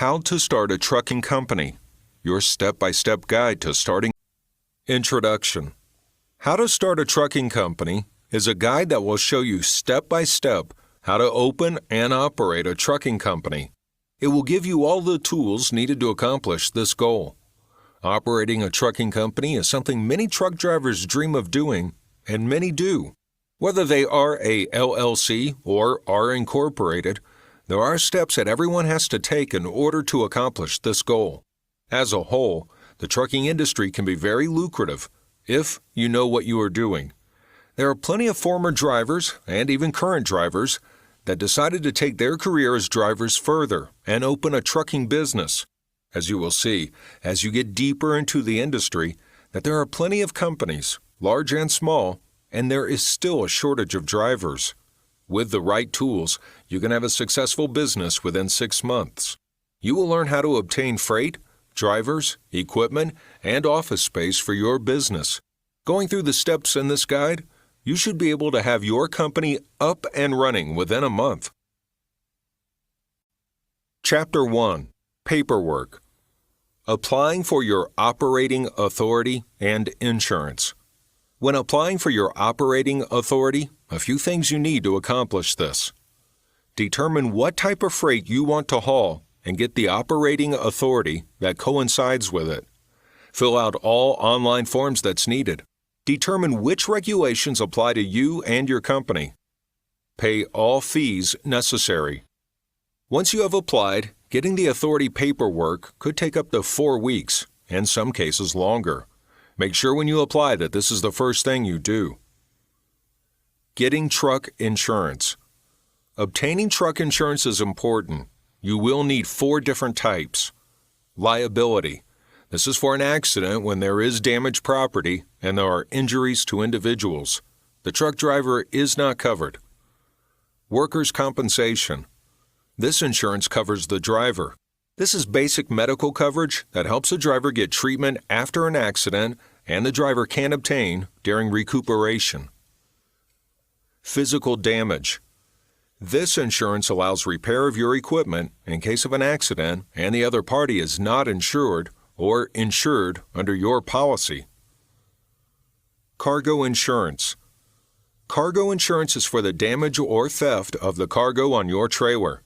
How to Start a Trucking Company, your step-by-step guide to starting. Introduction. How to Start a Trucking Company is a guide that will show you step-by-step how to open and operate a trucking company. It will give you all the tools needed to accomplish this goal. Operating a trucking company is something many truck drivers dream of doing, and many do. Whether they are a LLC or are incorporated, there are steps that everyone has to take in order to accomplish this goal. As a whole, the trucking industry can be very lucrative if you know what you are doing. There are plenty of former drivers and even current drivers that decided to take their career as drivers further and open a trucking business. As you will see, as you get deeper into the industry, that there are plenty of companies, large and small, and there is still a shortage of drivers. With the right tools, you can have a successful business within 6 months. You will learn how to obtain freight, drivers, equipment, and office space for your business. Going through the steps in this guide, you should be able to have your company up and running within a month. Chapter 1. Paperwork. Applying for your operating authority and insurance. When applying for your operating authority, a few things you need to accomplish this. Determine what type of freight you want to haul and get the operating authority that coincides with it. Fill out all online forms that's needed. Determine which regulations apply to you and your company. Pay all fees necessary. Once you have applied, getting the authority paperwork could take up to 4 weeks, and in some cases longer. Make sure when you apply that this is the first thing you do. Getting truck insurance. Obtaining truck insurance is important. You will need 4 different types. Liability. This is for an accident when there is damaged property and there are injuries to individuals. The truck driver is not covered. Workers' compensation. This insurance covers the driver. This is basic medical coverage that helps a driver get treatment after an accident and the driver can obtain during recuperation. Physical damage. This insurance allows repair of your equipment in case of an accident and the other party is not insured or insured under your policy. Cargo insurance. Cargo insurance is for the damage or theft of the cargo on your trailer.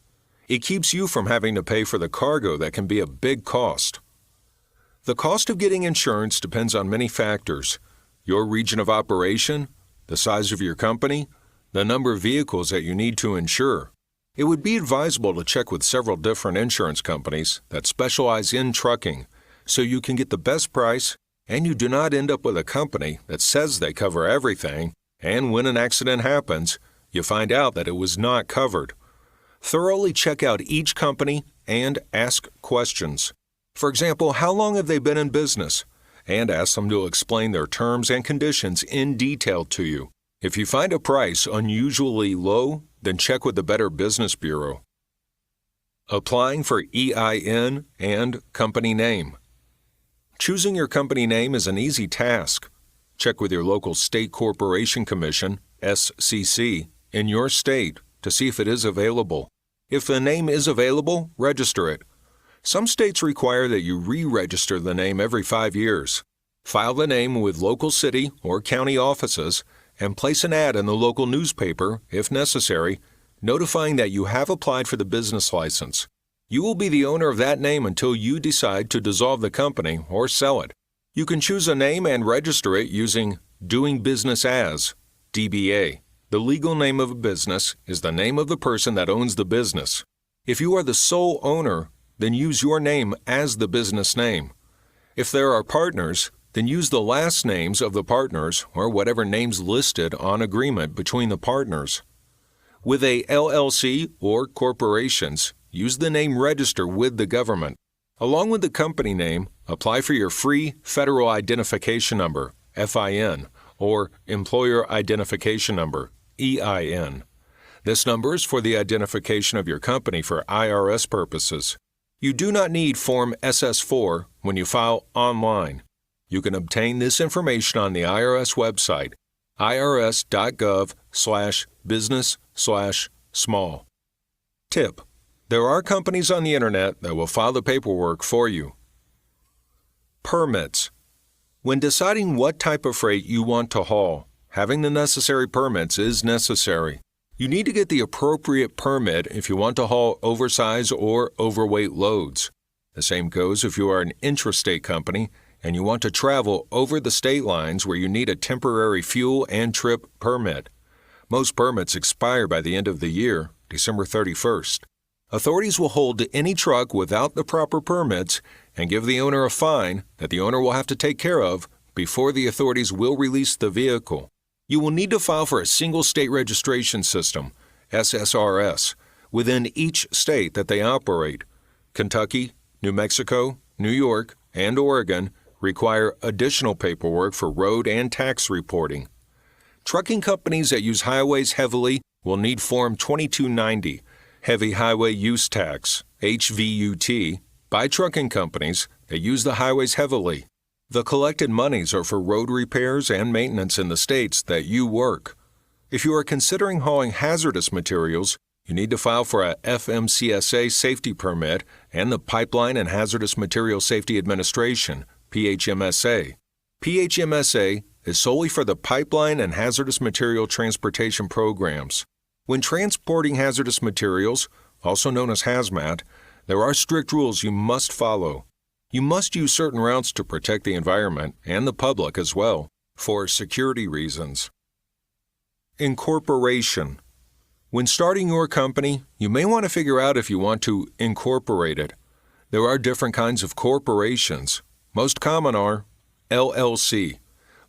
It keeps you from having to pay for the cargo that can be a big cost. The cost of getting insurance depends on many factors: your region of operation, the size of your company, the number of vehicles that you need to insure. It would be advisable to check with several different insurance companies that specialize in trucking so you can get the best price and you do not end up with a company that says they cover everything, and when an accident happens, you find out that it was not covered. Thoroughly check out each company and ask questions. For example, how long have they been in business? And ask them to explain their terms and conditions in detail to you. If you find a price unusually low, then check with the Better Business Bureau. Applying for EIN and company name. Choosing your company name is an easy task. Check with your local State Corporation Commission, SCC, in your state to see if it is available. If the name is available, register it. Some states require that you re-register the name every 5 years. File the name with local city or county offices and place an ad in the local newspaper, if necessary, notifying that you have applied for the business license. You will be the owner of that name until you decide to dissolve the company or sell it. You can choose a name and register it using Doing Business As, DBA. The legal name of a business is the name of the person that owns the business. If you are the sole owner, then use your name as the business name. If there are partners, then use the last names of the partners or whatever names listed on agreement between the partners. With a LLC or corporations, use the name register with the government. Along with the company name, apply for your free Federal Identification Number, FIN, or Employer Identification Number, EIN. This number is for the identification of your company for IRS purposes. You do not need Form SS4 when you file online. You can obtain this information on the IRS website, irs.gov/business/small. Tip: There are companies on the internet that will file the paperwork for you. Permits. When deciding what type of freight you want to haul, having the necessary permits is necessary. You need to get the appropriate permit if you want to haul oversized or overweight loads. The same goes if you are an intrastate company and you want to travel over the state lines where you need a temporary fuel and trip permit. Most permits expire by the end of the year, December 31st. Authorities will hold any truck without the proper permits and give the owner a fine that the owner will have to take care of before the authorities will release the vehicle. You will need to file for a single state registration system, SSRS, within each state that they operate. Kentucky, New Mexico, New York, and Oregon require additional paperwork for road and tax reporting. Trucking companies that use highways heavily will need Form 2290, Heavy Highway Use Tax, HVUT, by trucking companies that use the highways heavily. The collected monies are for road repairs and maintenance in the states that you work. If you are considering hauling hazardous materials, you need to file for a FMCSA safety permit and the Pipeline and Hazardous Material Safety Administration, PHMSA. PHMSA is solely for the pipeline and hazardous material transportation programs. When transporting hazardous materials, also known as hazmat, there are strict rules you must follow. You must use certain routes to protect the environment and the public as well, for security reasons. Incorporation. When starting your company, you may want to figure out if you want to incorporate it. There are different kinds of corporations. Most common are LLC,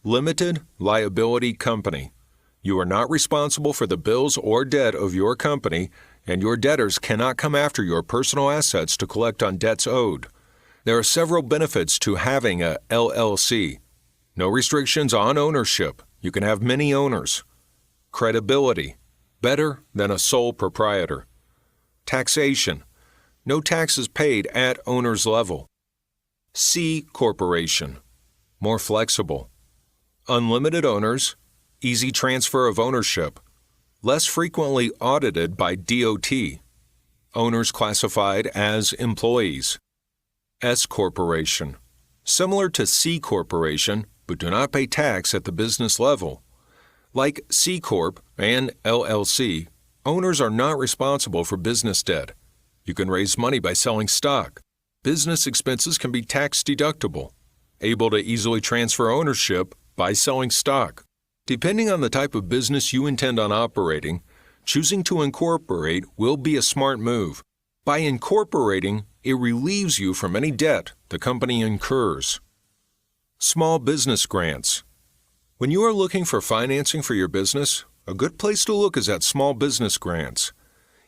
Limited Liability Company. You are not responsible for the bills or debt of your company, and your debtors cannot come after your personal assets to collect on debts owed. There are several benefits to having a LLC. No restrictions on ownership. You can have many owners. Credibility. Better than a sole proprietor. Taxation. No taxes paid at owner's level. C Corporation. More flexible. Unlimited owners. Easy transfer of ownership. Less frequently audited by DOT. Owners classified as employees. S Corporation. Similar to C Corporation, but do not pay tax at the business level. Like C Corp and LLC, owners are not responsible for business debt. You can raise money by selling stock. Business expenses can be tax deductible. Able to easily transfer ownership by selling stock. Depending on the type of business you intend on operating, choosing to incorporate will be a smart move. By incorporating, it relieves you from any debt the company incurs. Small business grants. When you are looking for financing for your business, a good place to look is at small business grants.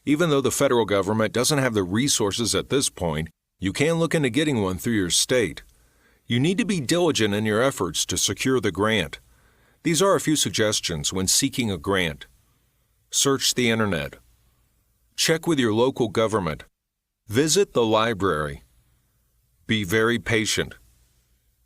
Even though the federal government doesn't have the resources at this point, you can look into getting one through your state. You need to be diligent in your efforts to secure the grant. These are a few suggestions when seeking a grant. Search the internet. Check with your local government. Visit the library. Be very patient.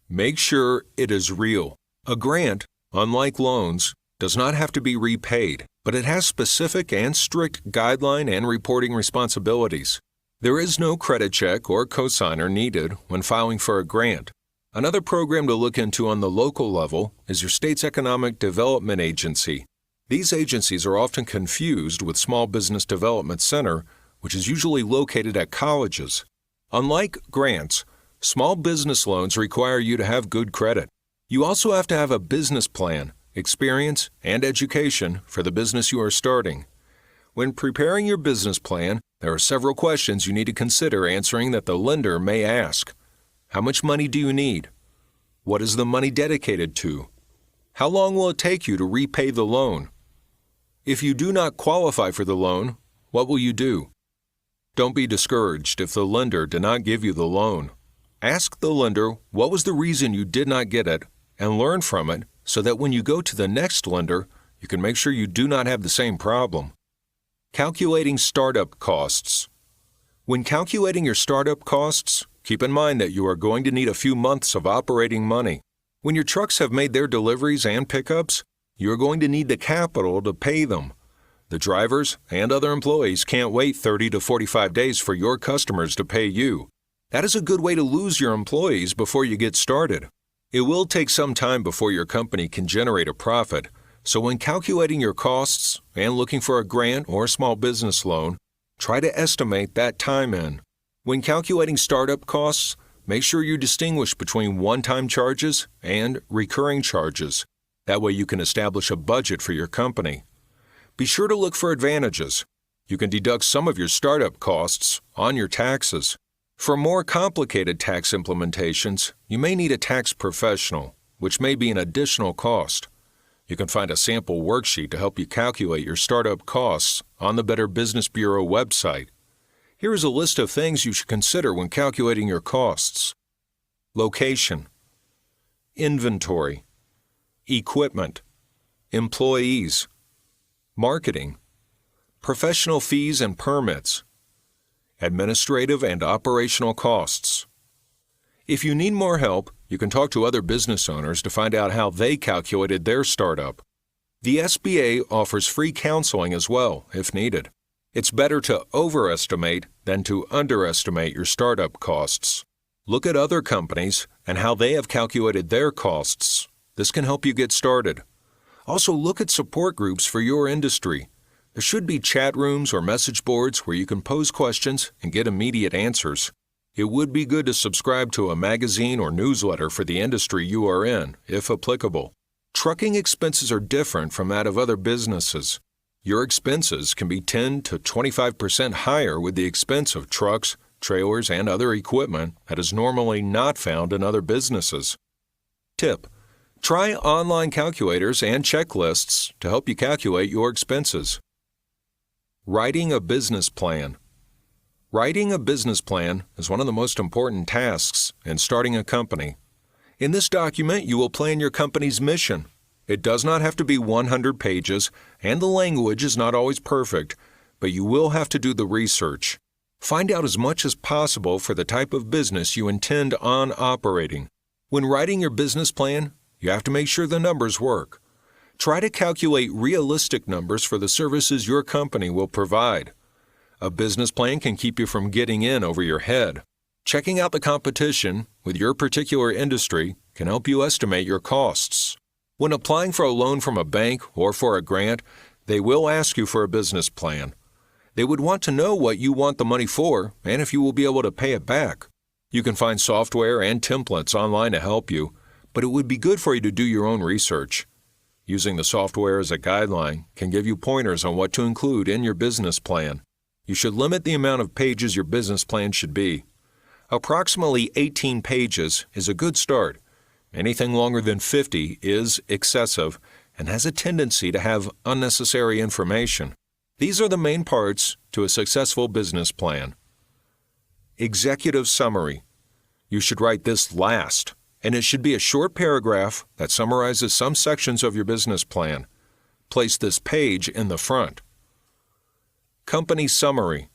Make sure it is real. A grant, unlike loans, does not have to be repaid, but it has specific and strict guideline and reporting responsibilities. There is no credit check or cosigner needed when filing for a grant. Another program to look into on the local level is your state's Economic Development Agency. These agencies are often confused with Small Business Development Center, which is usually located at colleges. Unlike grants, small business loans require you to have good credit. You also have to have a business plan, experience, and education for the business you are starting. When preparing your business plan, there are several questions you need to consider answering that the lender may ask. How much money do you need? What is the money dedicated to? How long will it take you to repay the loan? If you do not qualify for the loan, what will you do? Don't be discouraged if the lender did not give you the loan. Ask the lender what was the reason you did not get it and learn from it so that when you go to the next lender, you can make sure you do not have the same problem. Calculating startup costs. When calculating your startup costs, keep in mind that you are going to need a few months of operating money. When your trucks have made their deliveries and pickups, you are going to need the capital to pay them. The drivers and other employees can't wait 30 to 45 days for your customers to pay you. That is a good way to lose your employees before you get started. It will take some time before your company can generate a profit, so when calculating your costs and looking for a grant or small business loan, try to estimate that time in. When calculating startup costs, make sure you distinguish between one-time charges and recurring charges. That way you can establish a budget for your company. Be sure to look for advantages. You can deduct some of your startup costs on your taxes. For more complicated tax implementations, you may need a tax professional, which may be an additional cost. You can find a sample worksheet to help you calculate your startup costs on the Better Business Bureau website. Here is a list of things you should consider when calculating your costs. Location, inventory, equipment, employees, marketing, professional fees and permits, administrative and operational costs. If you need more help, you can talk to other business owners to find out how they calculated their startup. The SBA offers free counseling as well, if needed. It's better to overestimate than to underestimate your startup costs. Look at other companies and how they have calculated their costs. This can help you get started. Also, look at support groups for your industry. There should be chat rooms or message boards where you can pose questions and get immediate answers. It would be good to subscribe to a magazine or newsletter for the industry you are in, if applicable. Trucking expenses are different from that of other businesses. Your expenses can be 10 to 25% higher with the expense of trucks, trailers, and other equipment that is normally not found in other businesses. Tip: try online calculators and checklists to help you calculate your expenses. Writing a business plan. Writing a business plan is one of the most important tasks in starting a company. In this document, you will plan your company's mission. It does not have to be 100 pages, and the language is not always perfect, but you will have to do the research. Find out as much as possible for the type of business you intend on operating. When writing your business plan, you have to make sure the numbers work. Try to calculate realistic numbers for the services your company will provide. A business plan can keep you from getting in over your head. Checking out the competition with your particular industry can help you estimate your costs. When applying for a loan from a bank or for a grant, they will ask you for a business plan. They would want to know what you want the money for and if you will be able to pay it back. You can find software and templates online to help you, but it would be good for you to do your own research. Using the software as a guideline can give you pointers on what to include in your business plan. You should limit the amount of pages your business plan should be. Approximately 18 pages is a good start. Anything longer than 50 is excessive and has a tendency to have unnecessary information. These are the main parts to a successful business plan. Executive summary. You should write this last, and it should be a short paragraph that summarizes some sections of your business plan. Place this page in the front. Company summary.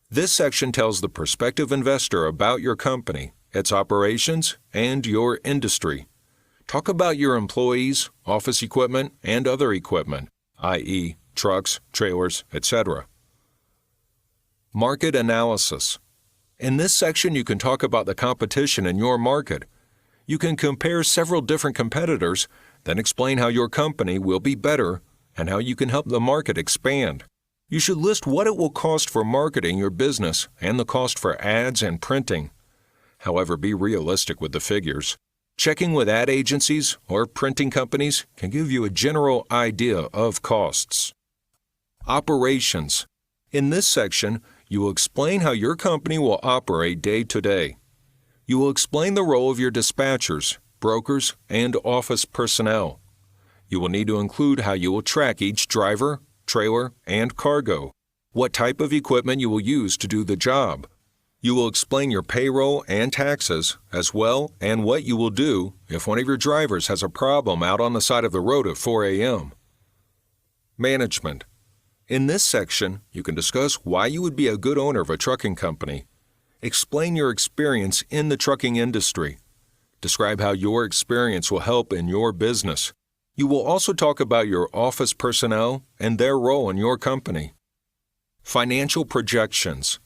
This section tells the prospective investor about your company, its operations, and your industry. Talk about your employees, office equipment, and other equipment, i.e., trucks, trailers, etc. Market analysis. In this section, you can talk about the competition in your market. You can compare several different competitors, then explain how your company will be better and how you can help the market expand. You should list what it will cost for marketing your business and the cost for ads and printing. However, be realistic with the figures. Checking with ad agencies or printing companies can give you a general idea of costs. Operations. In this section, you will explain how your company will operate day to day. You will explain the role of your dispatchers, brokers, and office personnel. You will need to include how you will track each driver, trailer, and cargo, what type of equipment you will use to do the job. You will explain your payroll and taxes as well and what you will do if one of your drivers has a problem out on the side of the road at 4 a.m. Management. In this section, you can discuss why you would be a good owner of a trucking company. Explain your experience in the trucking industry. Describe how your experience will help in your business. You will also talk about your office personnel and their role in your company. Financial projections.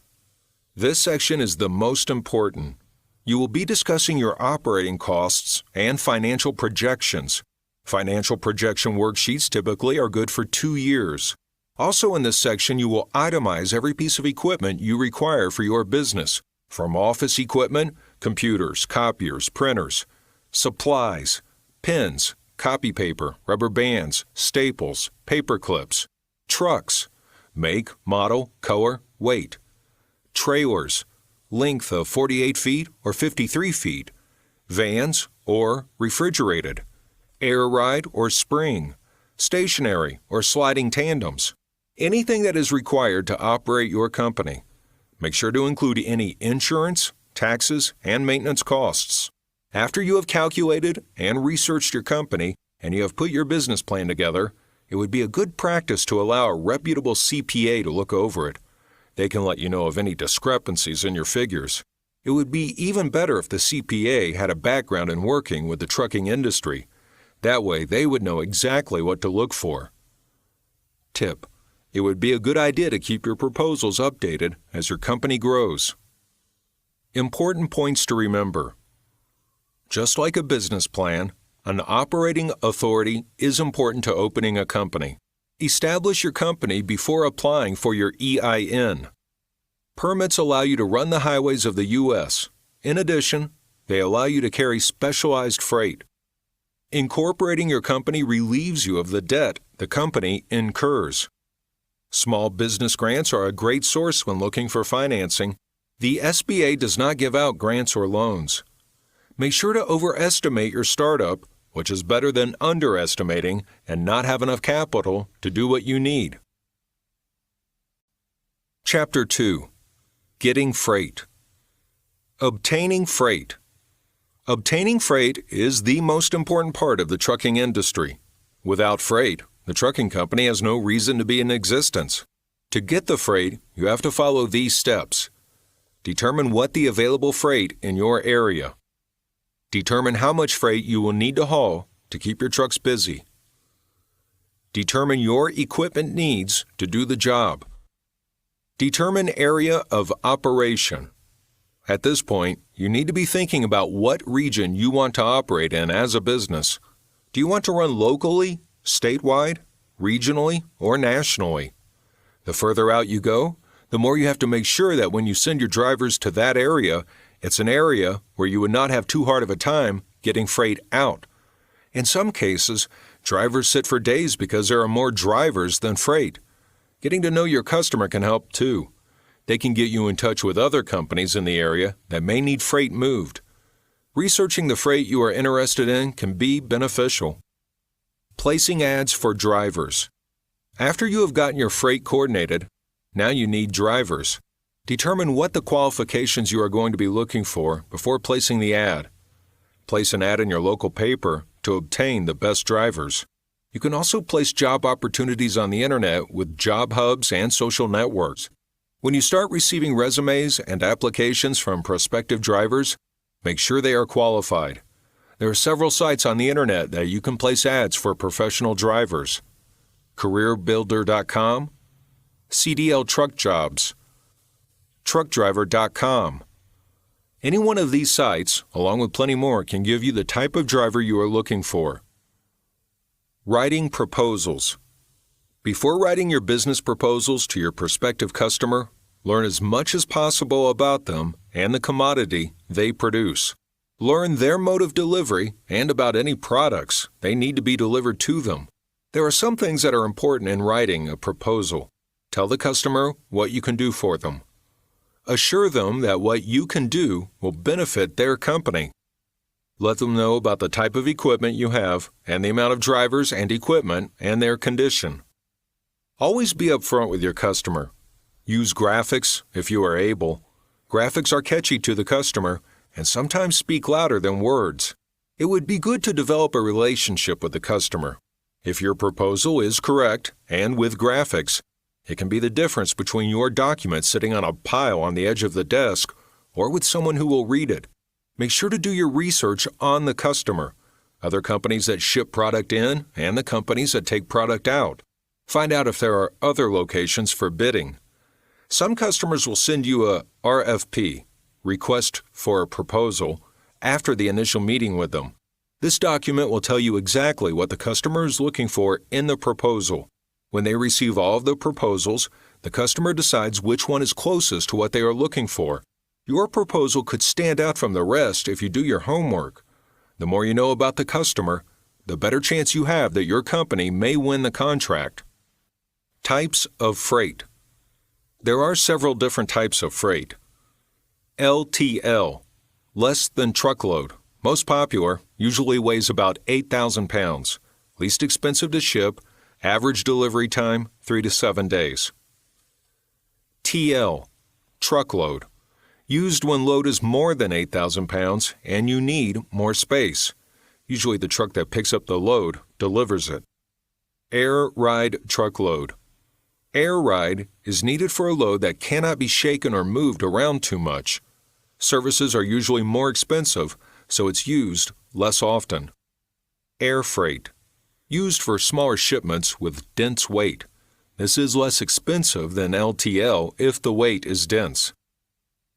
This section is the most important. You will be discussing your operating costs and financial projections. Financial projection worksheets typically are good for 2 years. Also in this section, you will itemize every piece of equipment you require for your business, from office equipment, computers, copiers, printers, supplies, pens, copy paper, rubber bands, staples, paper clips, trucks, make, model, color, weight, trailers, length of 48 feet or 53 feet, vans or refrigerated, air ride or spring, stationary or sliding tandems, anything that is required to operate your company. Make sure to include any insurance, taxes, and maintenance costs. After you have calculated and researched your company and you have put your business plan together, it would be a good practice to allow a reputable CPA to look over it. They can let you know of any discrepancies in your figures. It would be even better if the CPA had a background in working with the trucking industry. That way, they would know exactly what to look for. Tip: it would be a good idea to keep your proposals updated as your company grows. Important points to remember. Just like a business plan, an operating authority is important to opening a company. Establish your company before applying for your EIN. Permits allow you to run the highways of the U.S. In addition, they allow you to carry specialized freight. Incorporating your company relieves you of the debt the company incurs. Small business grants are a great source when looking for financing. The SBA does not give out grants or loans. Make sure to overestimate your startup, which is better than underestimating and not have enough capital to do what you need. Chapter 2. Getting Freight. Obtaining freight. Obtaining freight is the most important part of the trucking industry. Without freight, the trucking company has no reason to be in existence. To get the freight, you have to follow these steps. Determine what the available freight in your area. Determine how much freight you will need to haul to keep your trucks busy. Determine your equipment needs to do the job. Determine area of operation. At this point, you need to be thinking about what region you want to operate in as a business. Do you want to run locally, statewide, regionally, or nationally? The further out you go, the more you have to make sure that when you send your drivers to that area, it's an area where you would not have too hard of a time getting freight out. In some cases, drivers sit for days because there are more drivers than freight. Getting to know your customer can help too. They can get you in touch with other companies in the area that may need freight moved. Researching the freight you are interested in can be beneficial. Placing ads for drivers. After you have gotten your freight coordinated, now you need drivers. Determine what the qualifications you are going to be looking for before placing the ad. Place an ad in your local paper to obtain the best drivers. You can also place job opportunities on the internet with job hubs and social networks. When you start receiving resumes and applications from prospective drivers, make sure they are qualified. There are several sites on the internet that you can place ads for professional drivers. CareerBuilder.com, CDL Truck Jobs, TruckDriver.com. Any one of these sites, along with plenty more, can give you the type of driver you are looking for. Writing proposals. Before writing your business proposals to your prospective customer, learn as much as possible about them and the commodity they produce. Learn their mode of delivery and about any products they need to be delivered to them. There are some things that are important in writing a proposal. Tell the customer what you can do for them. Assure them that what you can do will benefit their company. Let them know about the type of equipment you have and the amount of drivers and equipment and their condition. Always be upfront with your customer. Use graphics if you are able. Graphics are catchy to the customer and sometimes speak louder than words. It would be good to develop a relationship with the customer. If your proposal is correct and with graphics, it can be the difference between your document sitting on a pile on the edge of the desk or with someone who will read it. Make sure to do your research on the customer. other companies that ship product in, and the companies that take product out. Find out if there are other locations for bidding. Some customers will send you a RFP, request for a proposal, after the initial meeting with them. This document will tell you exactly what the customer is looking for in the proposal. When they receive all of the proposals, the customer decides which one is closest to what they are looking for. Your proposal could stand out from the rest if you do your homework. The more you know about the customer, the better chance you have that your company may win the contract. Types of freight. There are several different types of freight. LTL, less than truckload, most popular, usually weighs about 8,000 pounds, least expensive to ship, average delivery time 3 to 7 days. TL, truckload, used when load is more than 8,000 pounds and you need more space. Usually the truck that picks up the load delivers it. Air ride truckload. Air ride is needed for a load that cannot be shaken or moved around too much. Services are usually more expensive, so it's used less often. Air freight. Used for smaller shipments with dense weight. This is less expensive than LTL if the weight is dense.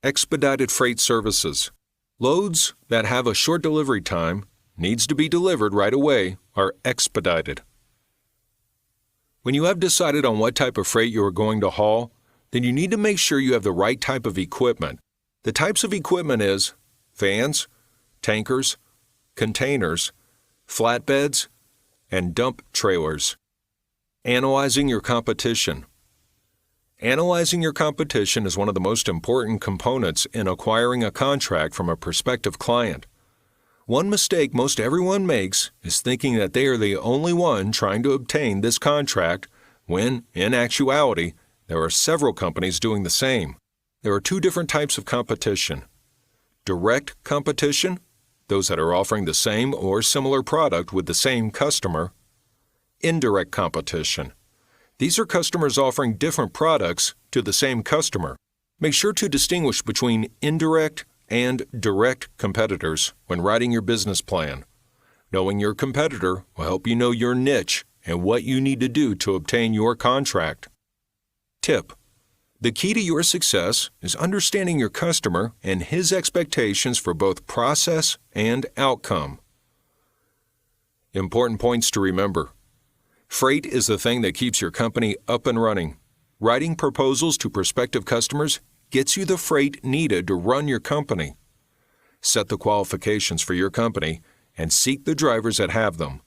Expedited freight services. Loads that have a short delivery time, needs to be delivered right away, are expedited. When you have decided on what type of freight you are going to haul, then you need to make sure you have the right type of equipment. The types of equipment is vans, tankers, containers, flatbeds, and dump trailers. Analyzing your competition. Analyzing your competition is one of the most important components in acquiring a contract from a prospective client. One mistake most everyone makes is thinking that they are the only one trying to obtain this contract when, in actuality, there are several companies doing the same. There are two different types of competition. Direct competition, those that are offering the same or similar product with the same customer. Indirect competition. These are customers offering different products to the same customer. Make sure to distinguish between indirect and direct competitors when writing your business plan. Knowing your competitor will help you know your niche and what you need to do to obtain your contract. Tip: the key to your success is understanding your customer and his expectations for both process and outcome. Important points to remember. Freight is the thing that keeps your company up and running. Writing proposals to prospective customers gets you the freight needed to run your company. Set the qualifications for your company and seek the drivers that have them.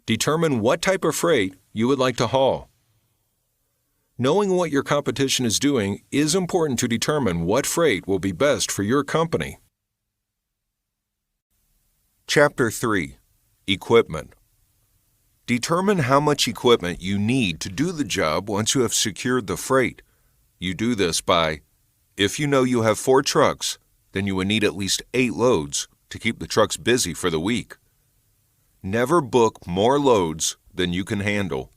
Determine what type of freight you would like to haul. Knowing what your competition is doing is important to determine what freight will be best for your company. Chapter 3. Equipment. Determine how much equipment you need to do the job once you have secured the freight. You do this by, if you know you have 4 trucks, then you would need at least 8 loads to keep the trucks busy for the week. Never book more loads than you can handle.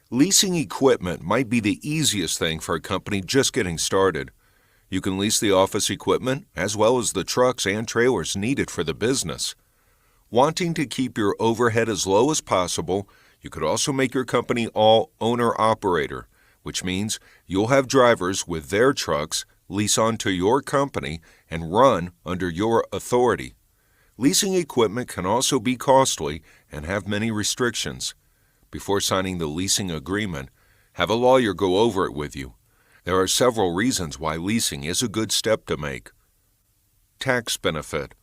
Leasing equipment might be the easiest thing for a company just getting started. You can lease the office equipment as well as the trucks and trailers needed for the business. Wanting to keep your overhead as low as possible, you could also make your company all owner-operator, which means you'll have drivers with their trucks lease onto your company and run under your authority. Leasing equipment can also be costly and have many restrictions. Before signing the leasing agreement, have a lawyer go over it with you. There are several reasons why leasing is a good step to make. Tax benefit.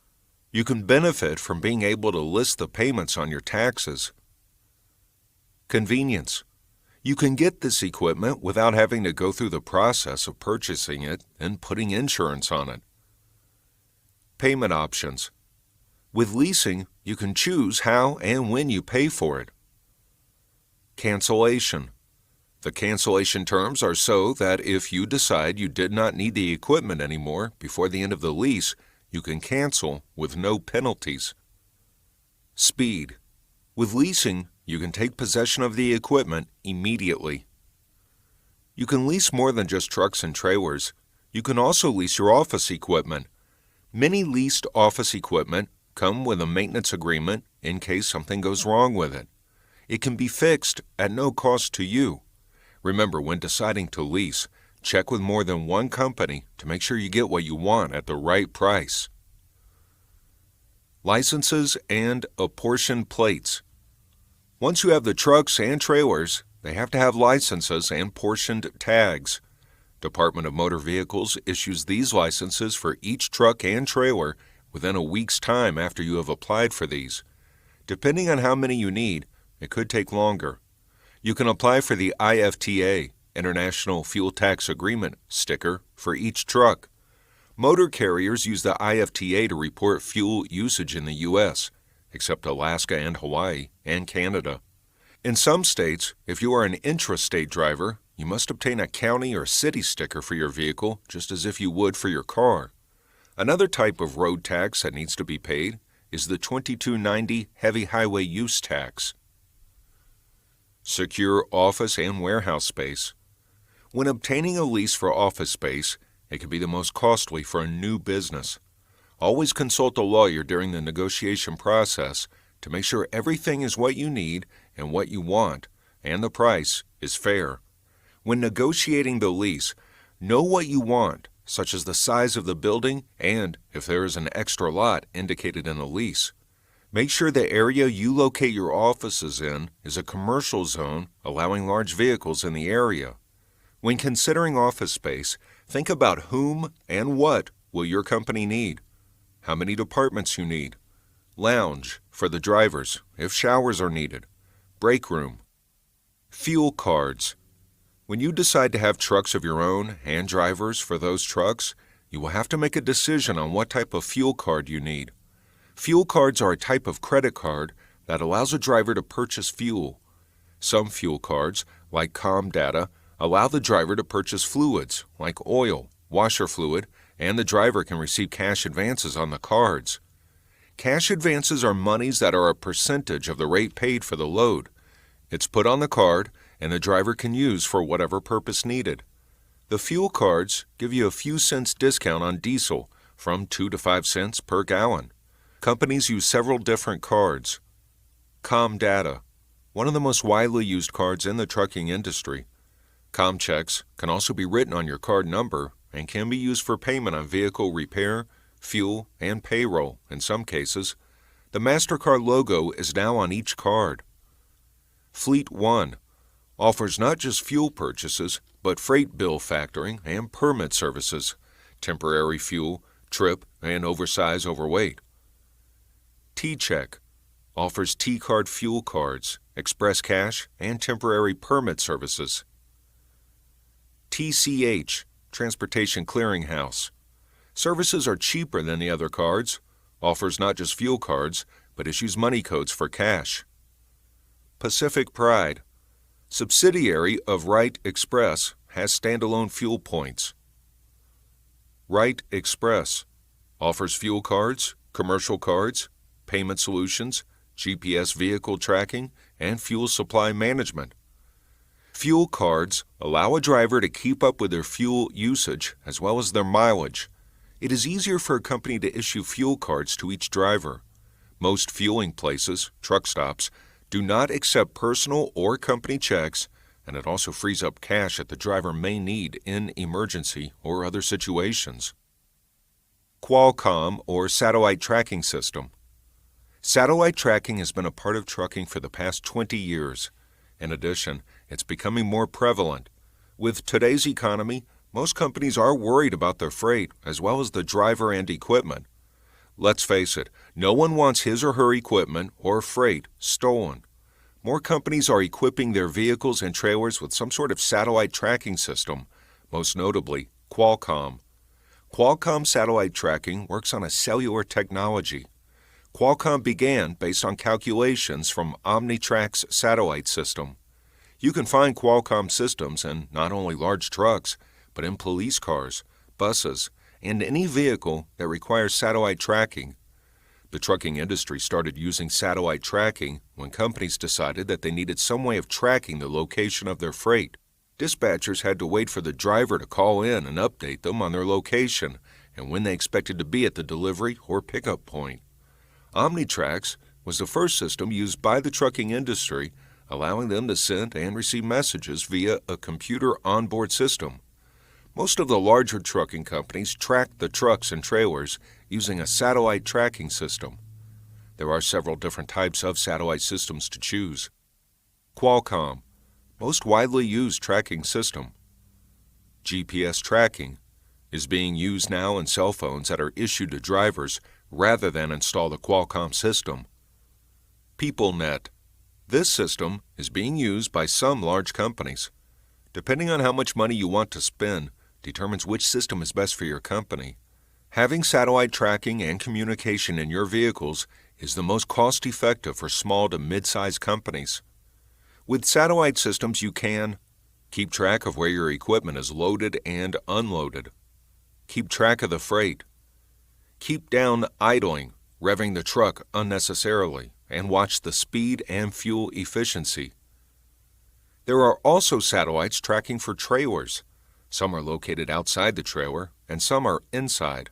You can benefit from being able to list the payments on your taxes. Convenience. You can get this equipment without having to go through the process of purchasing it and putting insurance on it. Payment options. With leasing, you can choose how and when you pay for it. Cancellation. The cancellation terms are so that if you decide you did not need the equipment anymore before the end of the lease, you can cancel with no penalties. Speed. With leasing, you can take possession of the equipment immediately. You can lease more than just trucks and trailers. You can also lease your office equipment. Many leased office equipment come with a maintenance agreement in case something goes wrong with it. It can be fixed at no cost to you. Remember, when deciding to lease, check with more than one company to make sure you get what you want at the right price. Licenses and apportioned plates. Once you have the trucks and trailers, they have to have licenses and portioned tags. Department of Motor Vehicles issues these licenses for each truck and trailer within a week's time after you have applied for these. Depending on how many you need, it could take longer. You can apply for the IFTA, International Fuel Tax Agreement, sticker for each truck. Motor carriers use the IFTA to report fuel usage in the U.S., except Alaska and Hawaii and Canada. In some states, if you are an intrastate driver, you must obtain a county or city sticker for your vehicle, just as if you would for your car. Another type of road tax that needs to be paid is the 2290 Heavy Highway Use Tax. Secure office and warehouse space. When obtaining a lease for office space, it can be the most costly for a new business. Always consult a lawyer during the negotiation process to make sure everything is what you need and what you want, and the price is fair. When negotiating the lease, know what you want, such as the size of the building and if there is an extra lot indicated in the lease. Make sure the area you locate your offices in is a commercial zone allowing large vehicles in the area. When considering office space, think about whom and what will your company need, how many departments you need, lounge for the drivers if showers are needed, break room, fuel cards. When you decide to have trucks of your own and drivers for those trucks, you will have to make a decision on what type of fuel card you need. Fuel cards are a type of credit card that allows a driver to purchase fuel. Some fuel cards, like ComData, allow the driver to purchase fluids like oil, washer fluid, and the driver can receive cash advances on the cards. Cash advances are monies that are a percentage of the rate paid for the load. It's put on the card, and the driver can use for whatever purpose needed. The fuel cards give you a few cents discount on diesel, from 2 to 5 cents per gallon. Companies use several different cards. ComData, one of the most widely used cards in the trucking industry. ComChecks can also be written on your card number and can be used for payment on vehicle repair, fuel, and payroll in some cases. The MasterCard logo is now on each card. Fleet One offers not just fuel purchases, but freight bill factoring and permit services, temporary fuel, trip, and oversize overweight. T-Check offers T-Card fuel cards, express cash, and temporary permit services. TCH, Transportation Clearinghouse. Services are cheaper than the other cards, offers not just fuel cards, but issues money codes for cash. Pacific Pride, subsidiary of Wright Express, has standalone fuel points. Wright Express offers fuel cards, commercial cards, payment solutions, GPS vehicle tracking, and fuel supply management. Fuel cards allow a driver to keep up with their fuel usage as well as their mileage. It is easier for a company to issue fuel cards to each driver. Most fueling places, truck stops, do not accept personal or company checks, and it also frees up cash that the driver may need in emergency or other situations. Qualcomm, or Satellite Tracking System. Satellite tracking has been a part of trucking for the past 20 years. In addition, it's becoming more prevalent. With today's economy, most companies are worried about their freight as well as the driver and equipment. Let's face it, no one wants his or her equipment or freight stolen. More companies are equipping their vehicles and trailers with some sort of satellite tracking system, most notably Qualcomm. Qualcomm satellite tracking works on a cellular technology. Qualcomm began based on calculations from Omnitrack's satellite system. You can find Qualcomm systems in not only large trucks, but in police cars, buses, and any vehicle that requires satellite tracking. The trucking industry started using satellite tracking when companies decided that they needed some way of tracking the location of their freight. Dispatchers had to wait for the driver to call in and update them on their location and when they expected to be at the delivery or pickup point. OmniTrax was the first system used by the trucking industry, allowing them to send and receive messages via a computer onboard system. Most of the larger trucking companies track the trucks and trailers using a satellite tracking system. There are several different types of satellite systems to choose. Qualcomm, most widely used tracking system. GPS tracking is being used now in cell phones that are issued to drivers rather than install the Qualcomm system. PeopleNet. This system is being used by some large companies. Depending on how much money you want to spend, determines which system is best for your company. Having satellite tracking and communication in your vehicles is the most cost-effective for small to mid-sized companies. With satellite systems, you can keep track of where your equipment is loaded and unloaded. Keep track of the freight. Keep down idling, revving the truck unnecessarily, and watch the speed and fuel efficiency. There are also satellites tracking for trailers. Some are located outside the trailer, and some are inside.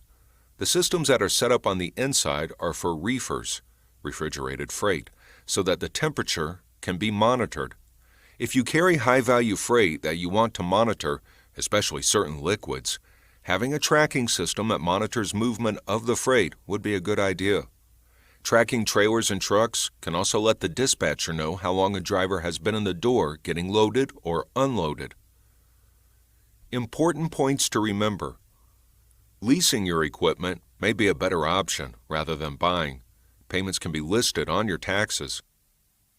The systems that are set up on the inside are for reefers, refrigerated freight, so that the temperature can be monitored. If you carry high-value freight that you want to monitor, especially certain liquids, having a tracking system that monitors movement of the freight would be a good idea. Tracking trailers and trucks can also let the dispatcher know how long a driver has been in the door getting loaded or unloaded. Important points to remember. Leasing your equipment may be a better option rather than buying. Payments can be listed on your taxes.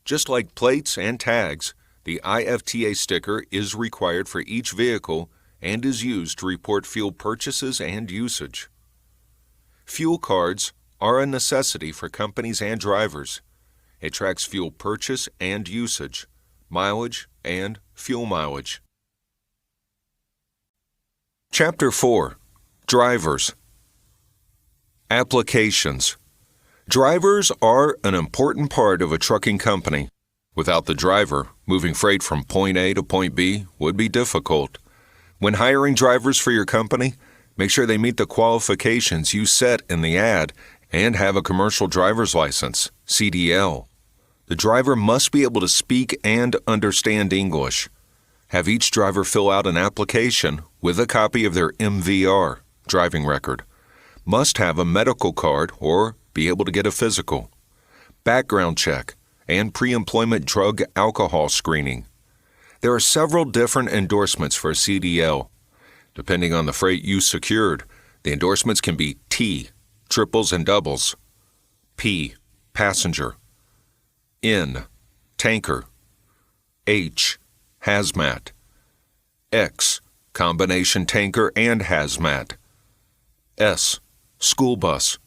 Just like plates and tags, the IFTA sticker is required for each vehicle and is used to report fuel purchases and usage. Fuel cards are a necessity for companies and drivers. It tracks fuel purchase and usage, mileage, and fuel mileage. Chapter 4. Drivers. Applications. Drivers are an important part of a trucking company. Without the driver, moving freight from point A to point B would be difficult. When hiring drivers for your company, make sure they meet the qualifications you set in the ad and have a commercial driver's license, CDL. The driver must be able to speak and understand English. Have each driver fill out an application with a copy of their MVR, driving record. Must have a medical card or be able to get a physical. Background check and pre-employment drug alcohol screening. There are several different endorsements for a CDL. Depending on the freight you secured, the endorsements can be T, triples and doubles, P, passenger, N, tanker, H, hazmat, X, combination tanker and hazmat, S, school bus.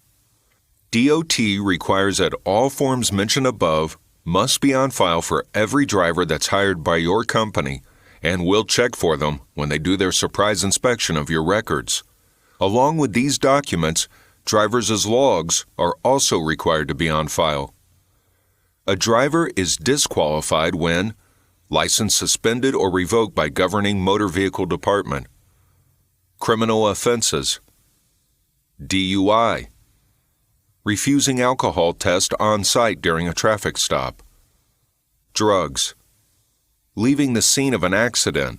DOT requires that all forms mentioned above must be on file for every driver that's hired by your company and will check for them when they do their surprise inspection of your records. Along with these documents, drivers' logs are also required to be on file. A driver is disqualified when license suspended or revoked by governing motor vehicle department, criminal offenses, DUI, refusing alcohol test on site during a traffic stop, drugs, leaving the scene of an accident.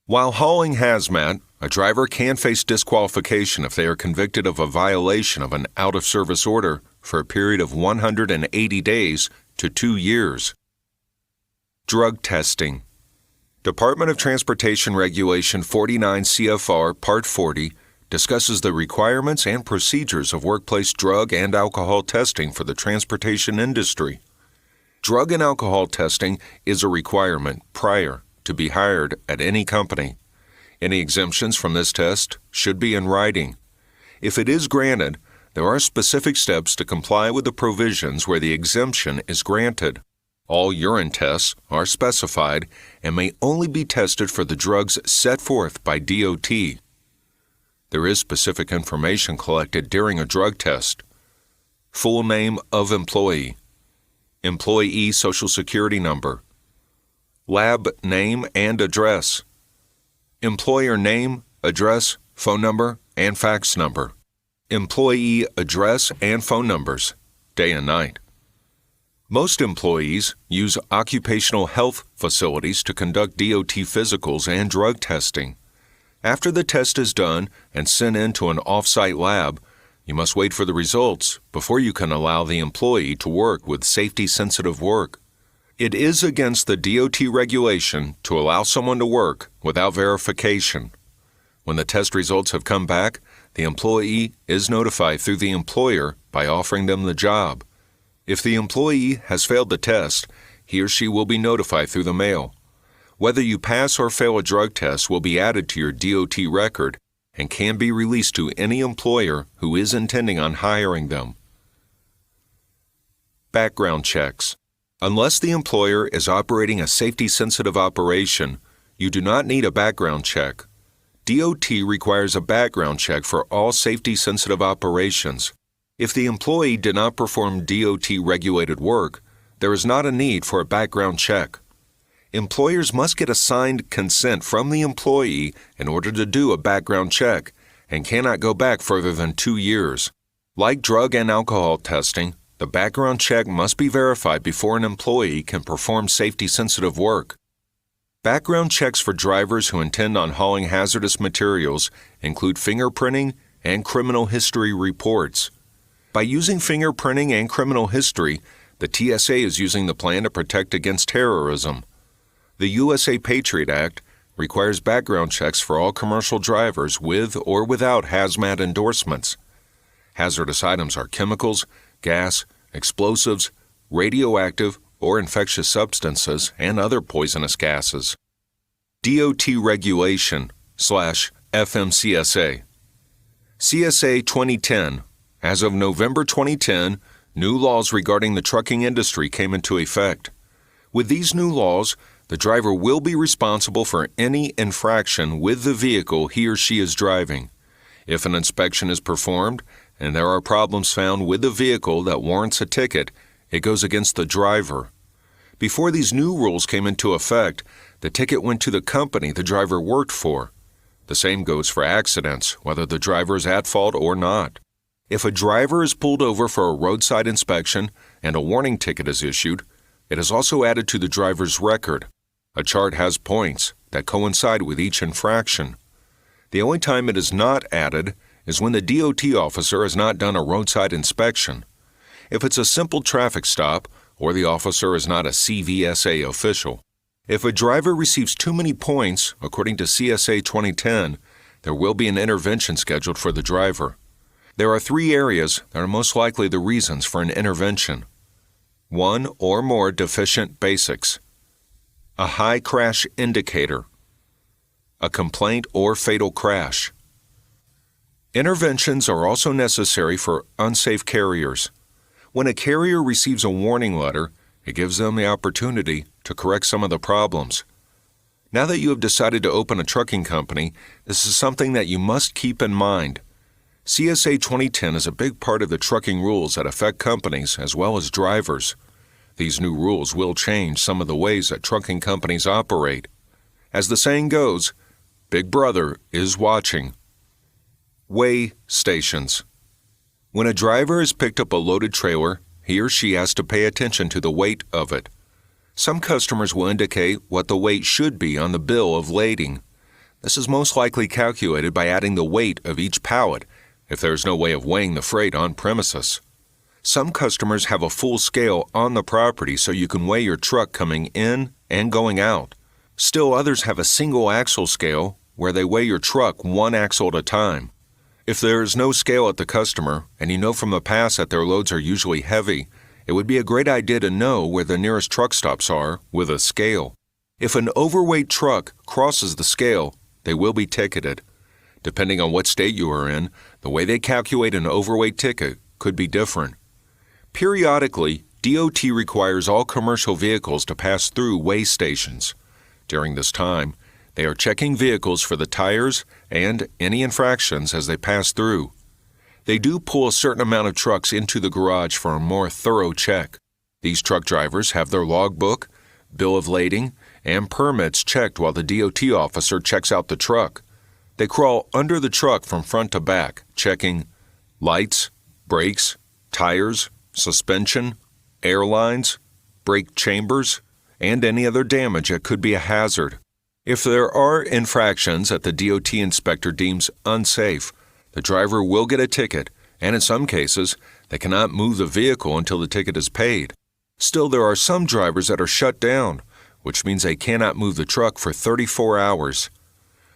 While hauling hazmat, a driver can face disqualification if they are convicted of a violation of an out-of-service order for a period of 180 days to 2 years. Drug testing. Department of Transportation Regulation 49 CFR Part 40 discusses the requirements and procedures of workplace drug and alcohol testing for the transportation industry. Drug and alcohol testing is a requirement prior to be hired at any company. Any exemptions from this test should be in writing. If it is granted, there are specific steps to comply with the provisions where the exemption is granted. All urine tests are specified and may only be tested for the drugs set forth by DOT. There is specific information collected during a drug test. Full name of employee, employee Social Security number, lab name and address, employer name, address, phone number, and fax number, employee address and phone numbers, day and night. Most employees use occupational health facilities to conduct DOT physicals and drug testing. After the test is done and sent into an off-site lab, you must wait for the results before you can allow the employee to work with safety-sensitive work. It is against the DOT regulation to allow someone to work without verification. When the test results have come back, the employee is notified through the employer by offering them the job. If the employee has failed the test, he or she will be notified through the mail. Whether you pass or fail a drug test will be added to your DOT record and can be released to any employer who is intending on hiring them. Background checks. Unless the employer is operating a safety-sensitive operation, you do not need a background check. DOT requires a background check for all safety-sensitive operations. If the employee did not perform DOT-regulated work, there is not a need for a background check. Employers must get a signed consent from the employee in order to do a background check and cannot go back further than 2 years. Like drug and alcohol testing, the background check must be verified before an employee can perform safety-sensitive work. Background checks for drivers who intend on hauling hazardous materials include fingerprinting and criminal history reports. By using fingerprinting and criminal history, the TSA is using the plan to protect against terrorism. The USA Patriot Act requires background checks for all commercial drivers with or without hazmat endorsements. Hazardous items are chemicals, gas, explosives, radioactive or infectious substances, and other poisonous gases. DOT Regulation/FMCSA. CSA 2010. As of November 2010, new laws regarding the trucking industry came into effect. With these new laws, the driver will be responsible for any infraction with the vehicle he or she is driving. If an inspection is performed and there are problems found with the vehicle that warrants a ticket, it goes against the driver. Before these new rules came into effect, the ticket went to the company the driver worked for. The same goes for accidents, whether the driver is at fault or not. If a driver is pulled over for a roadside inspection and a warning ticket is issued, it is also added to the driver's record. A chart has points that coincide with each infraction. The only time it is not added is when the DOT officer has not done a roadside inspection. If it's a simple traffic stop or the officer is not a CVSA official. If a driver receives too many points, according to CSA 2010, there will be an intervention scheduled for the driver. There are 3 areas that are most likely the reasons for an intervention. 1 or more deficient basics. A high crash indicator. A complaint or fatal crash. Interventions are also necessary for unsafe carriers. When a carrier receives a warning letter, it gives them the opportunity to correct some of the problems. Now that you have decided to open a trucking company, this is something that you must keep in mind. CSA 2010 is a big part of the trucking rules that affect companies as well as drivers. These new rules will change some of the ways that trucking companies operate. As the saying goes, Big Brother is watching. Weigh stations. When a driver has picked up a loaded trailer, he or she has to pay attention to the weight of it. Some customers will indicate what the weight should be on the bill of lading. This is most likely calculated by adding the weight of each pallet if there is no way of weighing the freight on premises. Some customers have a full scale on the property so you can weigh your truck coming in and going out. Still others have a single axle scale where they weigh your truck one axle at a time. If there is no scale at the customer, and you know from the past that their loads are usually heavy, it would be a great idea to know where the nearest truck stops are with a scale. If an overweight truck crosses the scale, they will be ticketed. Depending on what state you are in, the way they calculate an overweight ticket could be different. Periodically, DOT requires all commercial vehicles to pass through weigh stations. During this time, they are checking vehicles for the tires and any infractions as they pass through. They do pull a certain amount of trucks into the garage for a more thorough check. These truck drivers have their logbook, bill of lading, and permits checked while the DOT officer checks out the truck. They crawl under the truck from front to back, checking lights, brakes, tires, suspension, airlines, brake chambers, and any other damage that could be a hazard. If there are infractions that the DOT inspector deems unsafe, the driver will get a ticket, and in some cases, they cannot move the vehicle until the ticket is paid. Still, there are some drivers that are shut down, which means they cannot move the truck for 34 hours.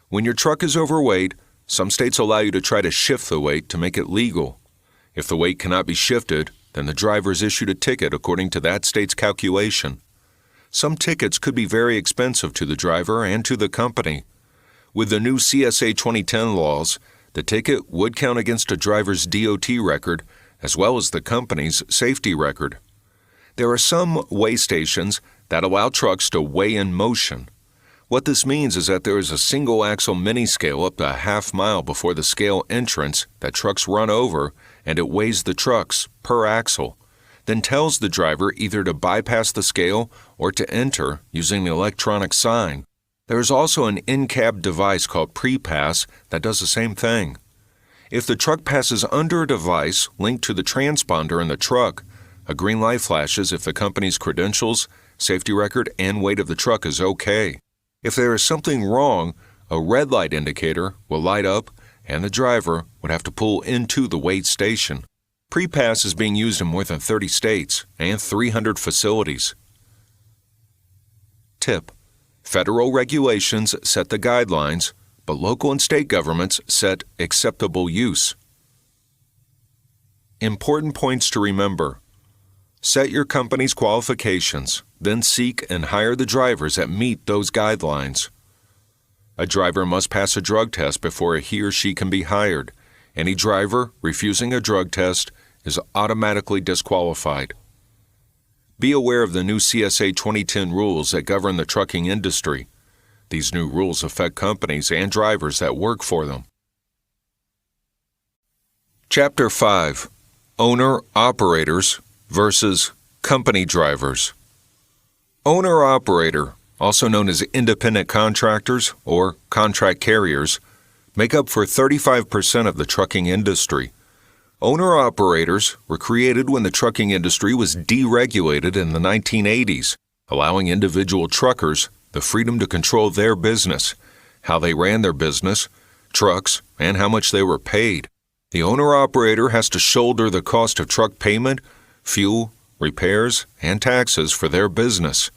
When your truck is overweight, some states allow you to try to shift the weight to make it legal. If the weight cannot be shifted, then the driver is issued a ticket according to that state's calculation. Some tickets could be very expensive to the driver and to the company. With the new CSA 2010 laws, the ticket would count against a driver's DOT record as well as the company's safety record. There are some weigh stations that allow trucks to weigh in motion. What this means is that there is a single-axle mini-scale up to a half mile before the scale entrance that trucks run over, and it weighs the trucks per axle, then tells the driver either to bypass the scale or to enter using the electronic sign. There is also an in-cab device called pre-pass that does the same thing. If the truck passes under a device linked to the transponder in the truck, a green light flashes if the company's credentials, safety record, and weight of the truck is okay. If there is something wrong, a red light indicator will light up and the driver would have to pull into the weigh station. Pre-pass is being used in more than 30 states and 300 facilities. Tip: federal regulations set the guidelines, but local and state governments set acceptable use. Important points to remember. Set your company's qualifications, then seek and hire the drivers that meet those guidelines. A driver must pass a drug test before he or she can be hired. Any driver refusing a drug test is automatically disqualified. Be aware of the new CSA 2010 rules that govern the trucking industry. These new rules affect companies and drivers that work for them. Chapter 5: Owner-Operators versus company drivers. Owner-operator, also known as independent contractors or contract carriers, make up for 35% of the trucking industry. Owner-operators were created when the trucking industry was deregulated in the 1980s, allowing individual truckers the freedom to control their business, how they ran their business, trucks, and how much they were paid. The owner-operator has to shoulder the cost of truck payment, fuel, repairs, and taxes for their business.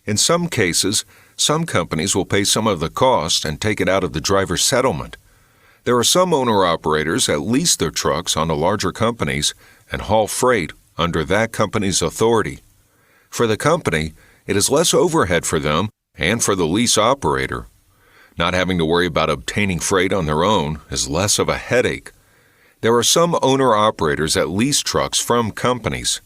In some cases, some companies will pay some of the cost and take it out of the driver's settlement. There are some owner-operators that lease their trucks onto larger companies and haul freight under that company's authority. For the company, it is less overhead for them and for the lease operator. Not having to worry about obtaining freight on their own is less of a headache. There are some owner-operators that lease trucks from companies.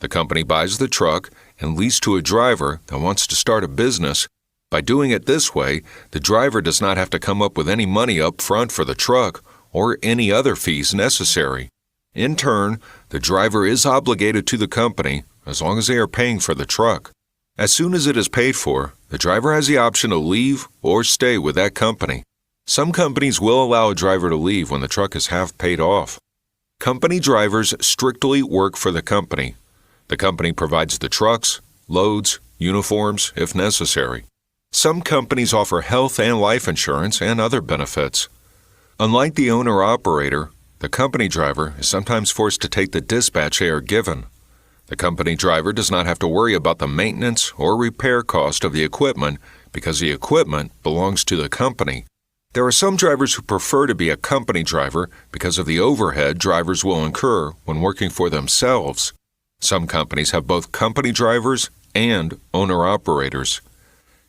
The company buys the truck and leases to a driver that wants to start a business. By doing it this way, the driver does not have to come up with any money up front for the truck or any other fees necessary. In turn, the driver is obligated to the company as long as they are paying for the truck. As soon as it is paid for, the driver has the option to leave or stay with that company. Some companies will allow a driver to leave when the truck is half paid off. Company drivers strictly work for the company. The company provides the trucks, loads, uniforms, if necessary. Some companies offer health and life insurance and other benefits. Unlike the owner-operator, the company driver is sometimes forced to take the dispatch they are given. The company driver does not have to worry about the maintenance or repair cost of the equipment because the equipment belongs to the company. There are some drivers who prefer to be a company driver because of the overhead drivers will incur when working for themselves. Some companies have both company drivers and owner-operators.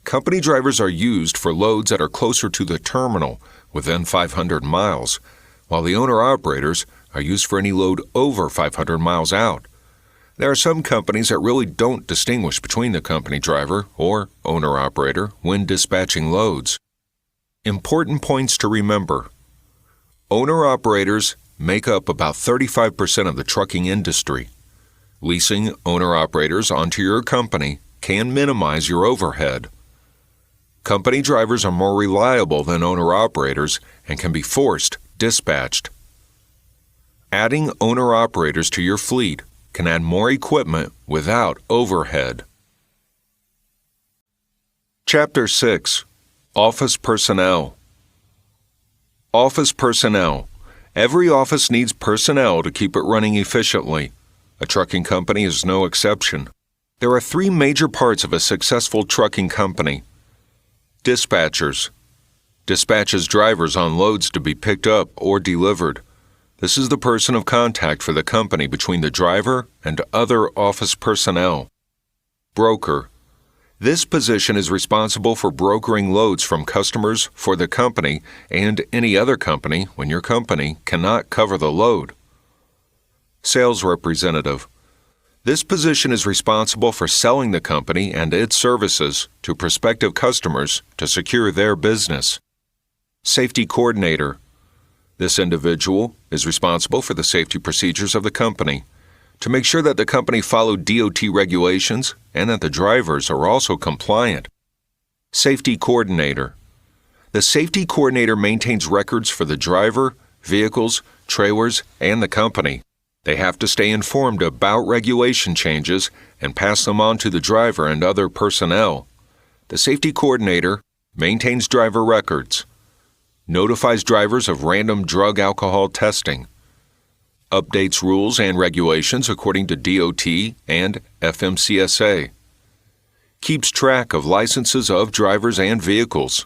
Company drivers are used for loads that are closer to the terminal, within 500 miles, while the owner-operators are used for any load over 500 miles out. There are some companies that really don't distinguish between the company driver or owner-operator when dispatching loads. Important points to remember. Owner-operators make up about 35% of the trucking industry. Leasing owner-operators onto your company can minimize your overhead. Company drivers are more reliable than owner-operators and can be forced dispatched. Adding owner-operators to your fleet can add more equipment without overhead. Chapter 6. Office Personnel. Office personnel. Every office needs personnel to keep it running efficiently. A trucking company is no exception. There are three major parts of a successful trucking company. Dispatchers. Dispatches drivers on loads to be picked up or delivered. This is the person of contact for the company between the driver and other office personnel. Broker. This position is responsible for brokering loads from customers for the company and any other company when your company cannot cover the load. Sales representative. This position is responsible for selling the company and its services to prospective customers to secure their business. Safety coordinator. This individual is responsible for the safety procedures of the company, to make sure that the company followed DOT regulations and that the drivers are also compliant. Safety coordinator. The safety coordinator maintains records for the driver, vehicles, trailers, and the company. They have to stay informed about regulation changes and pass them on to the driver and other personnel. The safety coordinator maintains driver records, notifies drivers of random drug alcohol testing, updates rules and regulations according to DOT and FMCSA, keeps track of licenses of drivers and vehicles.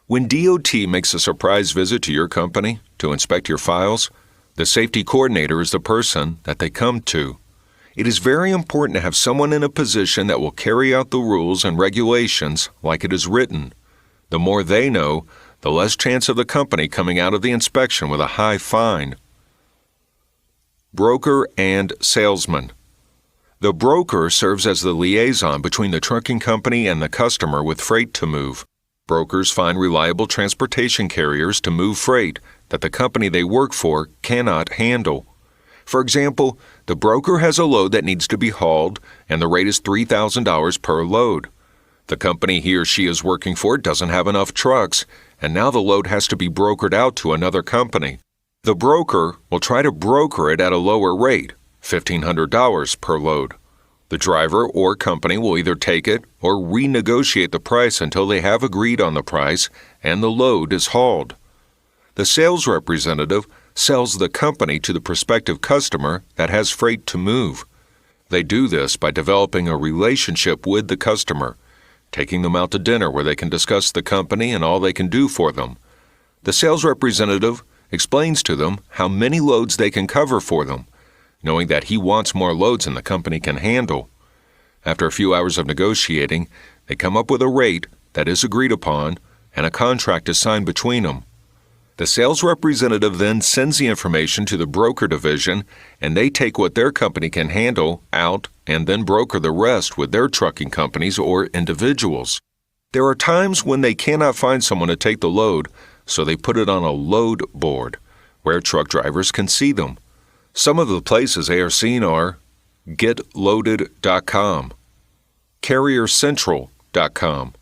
When DOT makes a surprise visit to your company to inspect your files, the safety coordinator is the person that they come to. It is very important to have someone in a position that will carry out the rules and regulations like it is written. The more they know, the less chance of the company coming out of the inspection with a high fine. Broker and salesman. The broker serves as the liaison between the trucking company and the customer with freight to move. Brokers find reliable transportation carriers to move freight that the company they work for cannot handle. For example, the broker has a load that needs to be hauled and the rate is $3,000 per load. The company he or she is working for doesn't have enough trucks, and now the load has to be brokered out to another company. The broker will try to broker it at a lower rate, $1,500 per load. The driver or company will either take it or renegotiate the price until they have agreed on the price and the load is hauled. The sales representative sells the company to the prospective customer that has freight to move. They do this by developing a relationship with the customer, taking them out to dinner where they can discuss the company and all they can do for them. The sales representative explains to them how many loads they can cover for them, knowing that he wants more loads than the company can handle. After a few hours of negotiating, they come up with a rate that is agreed upon and a contract is signed between them. The sales representative then sends the information to the broker division and they take what their company can handle out and then broker the rest with their trucking companies or individuals. There are times when they cannot find someone to take the load, so they put it on a load board where truck drivers can see them. Some of the places they are seen are getloaded.com, carriercentral.com,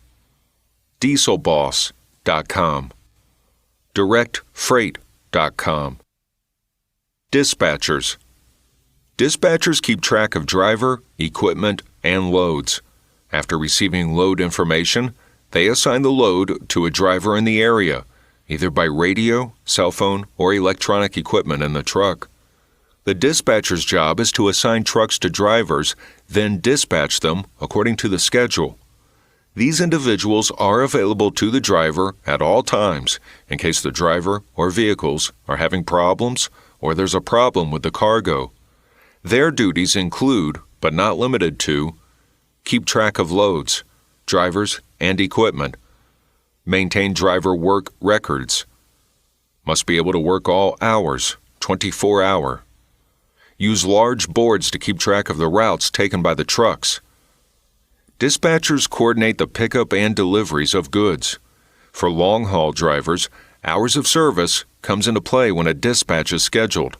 dieselboss.com, directfreight.com. Dispatchers. Dispatchers keep track of driver, equipment, and loads. After receiving load information, they assign the load to a driver in the area, either by radio, cell phone, or electronic equipment in the truck. The dispatcher's job is to assign trucks to drivers, then dispatch them according to the schedule. These individuals are available to the driver at all times in case the driver or vehicles are having problems or there's a problem with the cargo. Their duties include, but not limited to, keep track of loads, drivers, and equipment, maintain driver work records, must be able to work all hours, 24-hour, use large boards to keep track of the routes taken by the trucks. Dispatchers coordinate the pickup and deliveries of goods. For long-haul drivers, hours of service comes into play when a dispatch is scheduled.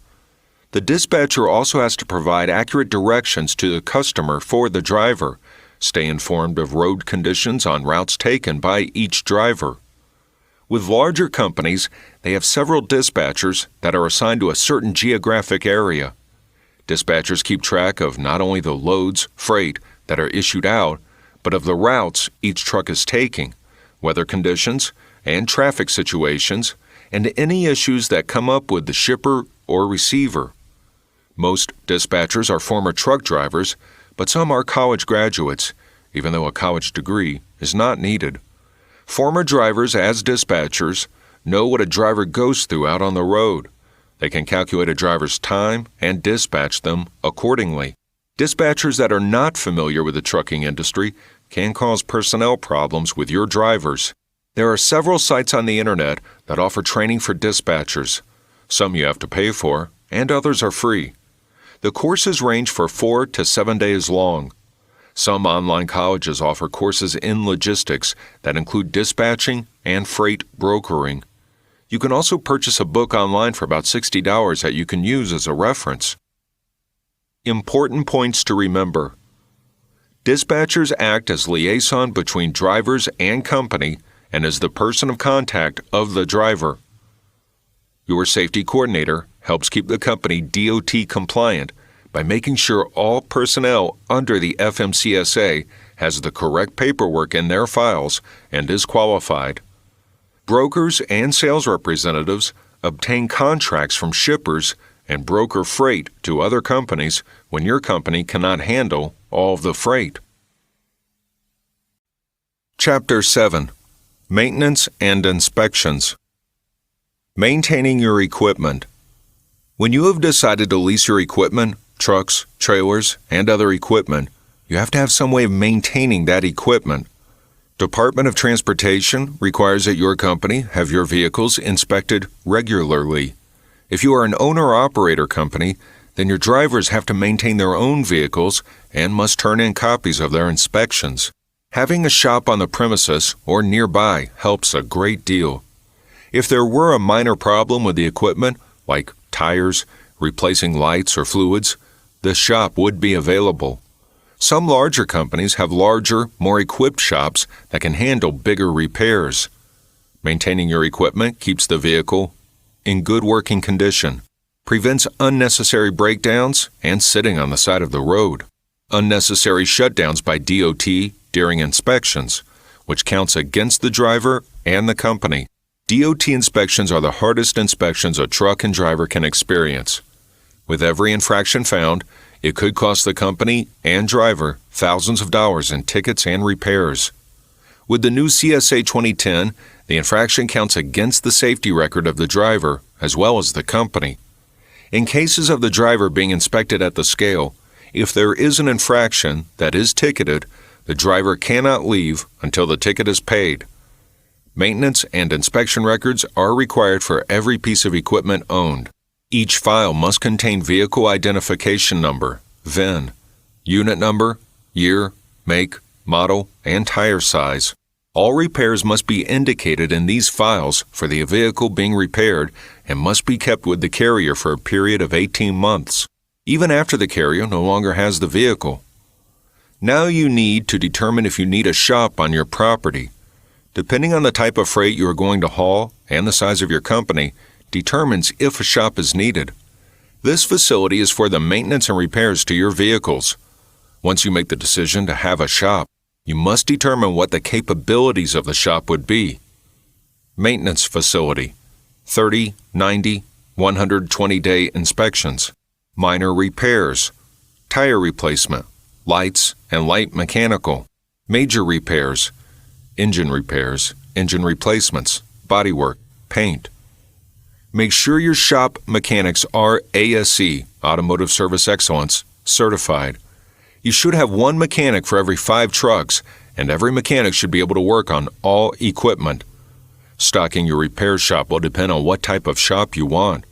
The dispatcher also has to provide accurate directions to the customer for the driver, stay informed of road conditions on routes taken by each driver. With larger companies, they have several dispatchers that are assigned to a certain geographic area. Dispatchers keep track of not only the loads, freight, that are issued out, but of the routes each truck is taking, weather conditions, and traffic situations, and any issues that come up with the shipper or receiver. Most dispatchers are former truck drivers, but some are college graduates, even though a college degree is not needed. Former drivers, as dispatchers, know what a driver goes through out on the road. They can calculate a driver's time and dispatch them accordingly. Dispatchers that are not familiar with the trucking industry can cause personnel problems with your drivers. There are several sites on the internet that offer training for dispatchers. Some you have to pay for, and others are free. The courses range for 4 to 7 days long. Some online colleges offer courses in logistics that include dispatching and freight brokering. You can also purchase a book online for about $60 that you can use as a reference. Important points to remember. Dispatchers act as liaison between drivers and company and as the person of contact of the driver. Your safety coordinator helps keep the company DOT compliant by making sure all personnel under the FMCSA has the correct paperwork in their files and is qualified. Brokers and sales representatives obtain contracts from shippers and broker freight to other companies when your company cannot handle all of the freight. Chapter 7. Maintenance and Inspections. Maintaining your equipment. When you have decided to lease your equipment, trucks, trailers, and other equipment, you have to have some way of maintaining that equipment. Department of Transportation requires that your company have your vehicles inspected regularly. If you are an owner-operator company, then your drivers have to maintain their own vehicles and must turn in copies of their inspections. Having a shop on the premises or nearby helps a great deal. If there were a minor problem with the equipment, like tires, replacing lights or fluids, the shop would be available. Some larger companies have larger, more equipped shops that can handle bigger repairs. Maintaining your equipment keeps the vehicle in good working condition, prevents unnecessary breakdowns and sitting on the side of the road, unnecessary shutdowns by DOT during inspections, which counts against the driver and the company. DOT inspections are the hardest inspections a truck and driver can experience. With every infraction found, it could cost the company and driver thousands of dollars in tickets and repairs. With the new CSA 2010, the infraction counts against the safety record of the driver as well as the company. In cases of the driver being inspected at the scale, if there is an infraction that is ticketed, the driver cannot leave until the ticket is paid. Maintenance and inspection records are required for every piece of equipment owned. Each file must contain Vehicle Identification Number, VIN, unit number, year, make, model, and tire size. All repairs must be indicated in these files for the vehicle being repaired and must be kept with the carrier for a period of 18 months, even after the carrier no longer has the vehicle. Now you need to determine if you need a shop on your property. Depending on the type of freight you are going to haul and the size of your company, determines if a shop is needed. This facility is for the maintenance and repairs to your vehicles. Once you make the decision to have a shop, you must determine what the capabilities of the shop would be. Maintenance facility, 30, 90, 120-day inspections. Minor repairs, tire replacement, lights and light mechanical. Major repairs, engine replacements, bodywork, paint. Make sure your shop mechanics are ASE, Automotive Service Excellence, certified. You should have one mechanic for every 5 trucks, and every mechanic should be able to work on all equipment. Stocking your repair shop will depend on what type of shop you want.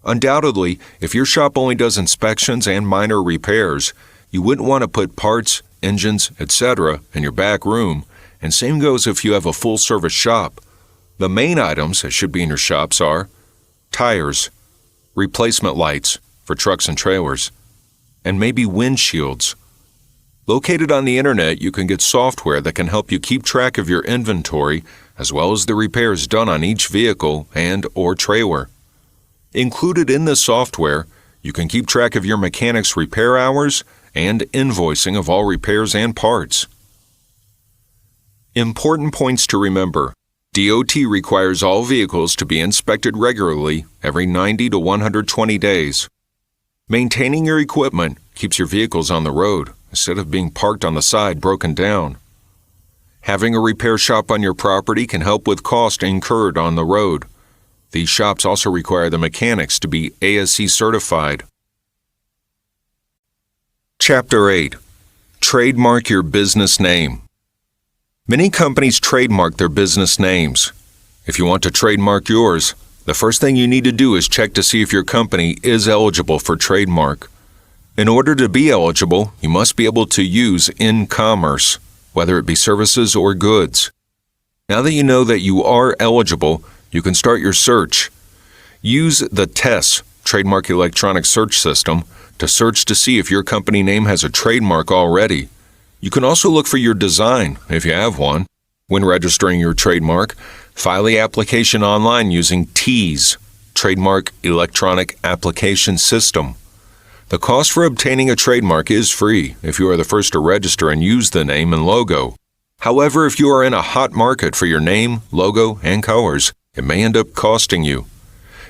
Undoubtedly, if your shop only does inspections and minor repairs, you wouldn't want to put parts, engines, etc. in your back room, and same goes if you have a full-service shop. The main items that should be in your shops are tires, replacement lights for trucks and trailers, and maybe windshields. Located on the internet, you can get software that can help you keep track of your inventory as well as the repairs done on each vehicle and/or trailer. Included in this software, You can keep track of your mechanic's repair hours and invoicing of all repairs and parts. Important points to remember. DOT requires all vehicles to be inspected regularly every 90 to 120 days. Maintaining your equipment keeps your vehicles on the road instead of being parked on the side broken down. Having a repair shop on your property can help with costs incurred on the road. These shops also require the mechanics to be ASE certified. Chapter 8. Trademark your business name. Many companies trademark their business names. If you want to trademark yours, the first thing you need to do is check to see if your company is eligible for trademark. In order to be eligible, you must be able to use in commerce, whether it be services or goods. Now that you know that you are eligible, you can start your search. Use the TESS, Trademark Electronic Search System, to search to see if your company name has a trademark already. You can also look for your design, if you have one. When registering your trademark, file the application online using TEAS, Trademark Electronic Application System. The cost for obtaining a trademark is free if you are the first to register and use the name and logo. However, if you are in a hot market for your name, logo, and colors, it may end up costing you.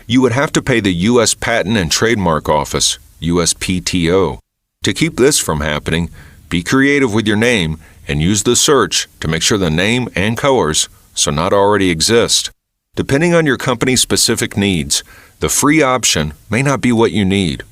You would have to pay the U.S. Patent and Trademark Office, USPTO. To keep this from happening, be creative with your name and use the search to make sure the name and colors so not already exist. Depending on your company's specific needs, the free option may not be what you need.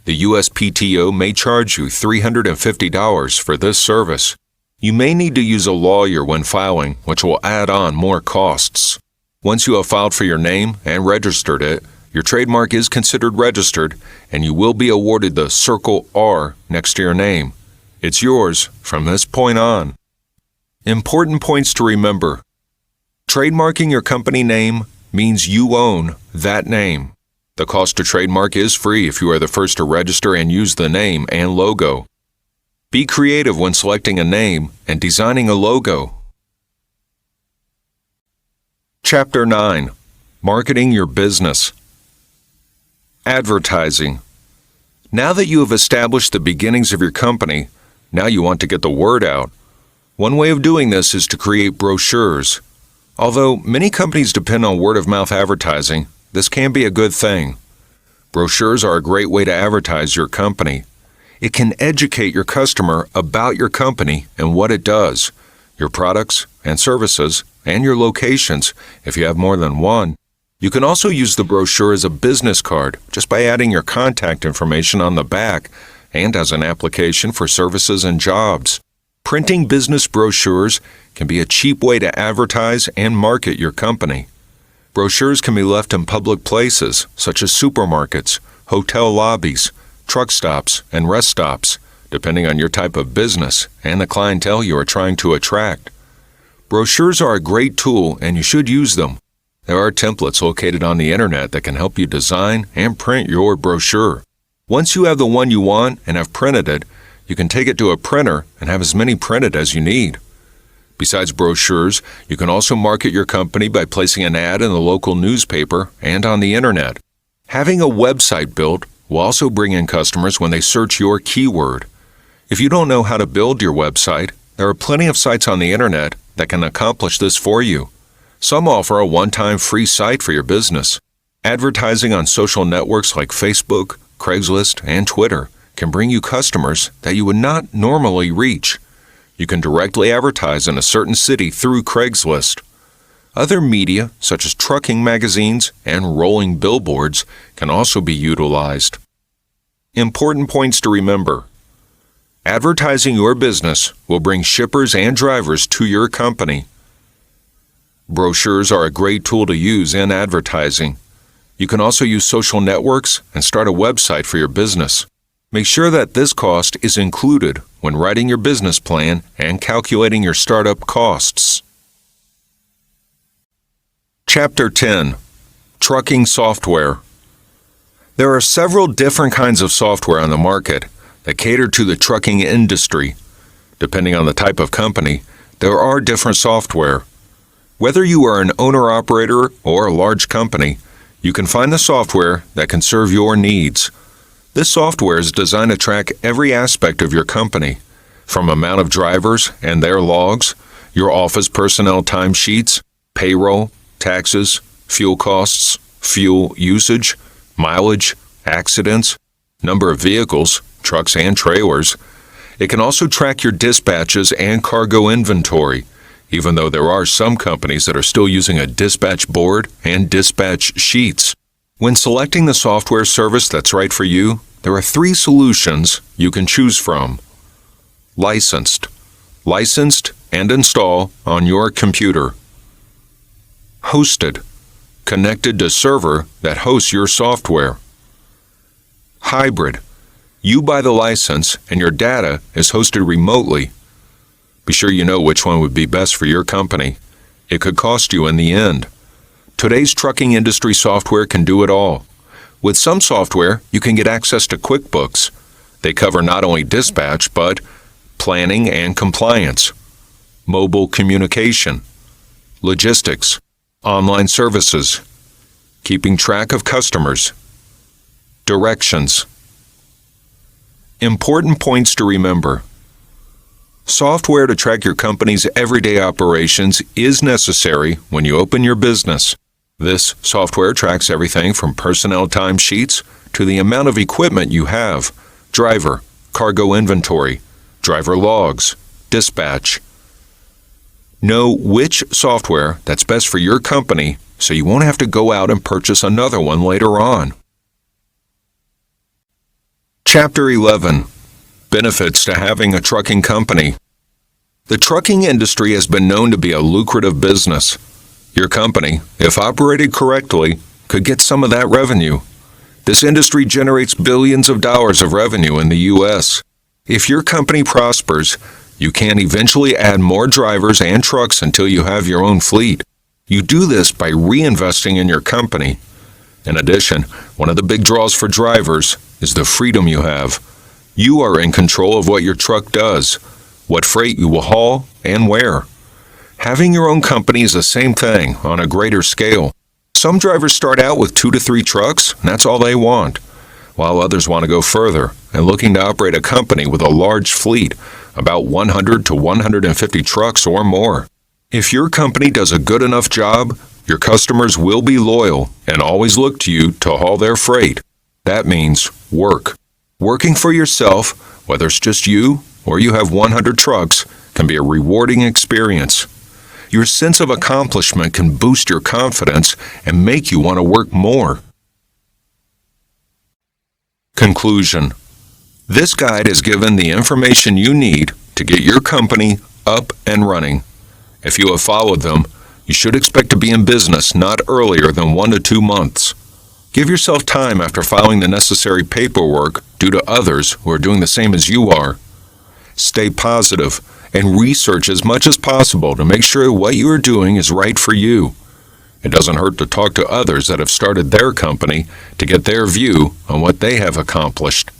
The USPTO may charge you $350 for this service. You may need to use a lawyer when filing, which will add on more costs. Once you have filed for your name and registered it, your trademark is considered registered and you will be awarded the Circle R next to your name. It's yours from this point on. Important points to remember. Trademarking your company name means you own that name. The cost to trademark is free if you are the first to register and use the name and logo. Be creative when selecting a name and designing a logo. Chapter 9. Marketing your business. Advertising. Now that you have established the beginnings of your company, now you want to get the word out. One way of doing this is to create brochures. Although many companies depend on word-of-mouth advertising, this can be a good thing. Brochures are a great way to advertise your company. It can educate your customer about your company and what it does, your products and services, and your locations if you have more than one. You can also use the brochure as a business card just by adding your contact information on the back and as an application for services and jobs. Printing business brochures can be a cheap way to advertise and market your company. Brochures can be left in public places such as supermarkets, hotel lobbies, truck stops, and rest stops, depending on your type of business and the clientele you are trying to attract. Brochures are a great tool and you should use them. There are templates located on the internet that can help you design and print your brochure. Once you have the one you want and have printed it, you can take it to a printer and have as many printed as you need. Besides brochures, you can also market your company by placing an ad in the local newspaper and on the internet. Having a website built will also bring in customers when they search your keyword. If you don't know how to build your website, there are plenty of sites on the internet that can accomplish this for you. Some offer a one-time free site for your business. Advertising on social networks like Facebook, Craigslist, and Twitter can bring you customers that you would not normally reach. You can directly advertise in a certain city through Craigslist. Other media, such as trucking magazines and rolling billboards, can also be utilized. Important points to remember. Advertising your business will bring shippers and drivers to your company. Brochures are a great tool to use in advertising. You can also use social networks and start a website for your business. Make sure that this cost is included when writing your business plan and calculating your startup costs. Chapter 10. Trucking Software. There are several different kinds of software on the market that cater to the trucking industry. Depending on the type of company, there are different software. Whether you are an owner-operator or a large company, you can find the software that can serve your needs. This software is designed to track every aspect of your company, from amount of drivers and their logs, your office personnel timesheets, payroll, taxes, fuel costs, fuel usage, mileage, accidents, number of vehicles, trucks and trailers. It can also track your dispatches and cargo inventory, even though there are some companies that are still using a dispatch board and dispatch sheets. When selecting the software service that's right for you, there are 3 solutions you can choose from. Licensed. Licensed and install on your computer. Hosted. Connected to server that hosts your software. Hybrid. You buy the license and your data is hosted remotely. Be sure you know which one would be best for your company. It could cost you in the end. Today's trucking industry software can do it all. With some software, you can get access to QuickBooks. They cover not only dispatch, but planning and compliance, mobile communication, logistics, online services, keeping track of customers, directions. Important points to remember. Software to track your company's everyday operations is necessary when you open your business. This software tracks everything from personnel timesheets to the amount of equipment you have, driver, cargo inventory, driver logs, dispatch. Know which software that's best for your company so you won't have to go out and purchase another one later on. Chapter 11. Benefits to having a trucking company. The trucking industry has been known to be a lucrative business. Your company, if operated correctly, could get some of that revenue. This industry generates billions of dollars of revenue in the U.S. If your company prospers, you can eventually add more drivers and trucks until you have your own fleet. You do this by reinvesting in your company. In addition, one of the big draws for drivers is the freedom you have. You are in control of what your truck does, what freight you will haul, and where. Having your own company is the same thing on a greater scale. Some drivers start out with 2 to 3 trucks, and that's all they want, while others want to go further and looking to operate a company with a large fleet, about 100 to 150 trucks or more. If your company does a good enough job, your customers will be loyal and always look to you to haul their freight. That means work. Working for yourself, whether it's just you or you have 100 trucks, can be a rewarding experience. Your sense of accomplishment can boost your confidence and make you want to work more. Conclusion. This guide has given the information you need to get your company up and running. If you have followed them, you should expect to be in business not earlier than 1 to 2 months. Give yourself time after filing the necessary paperwork due to others who are doing the same as you are. Stay positive and research as much as possible to make sure what you are doing is right for you. It doesn't hurt to talk to others that have started their company to get their view on what they have accomplished.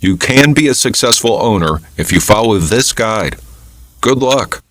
You can be a successful owner if you follow this guide. Good luck.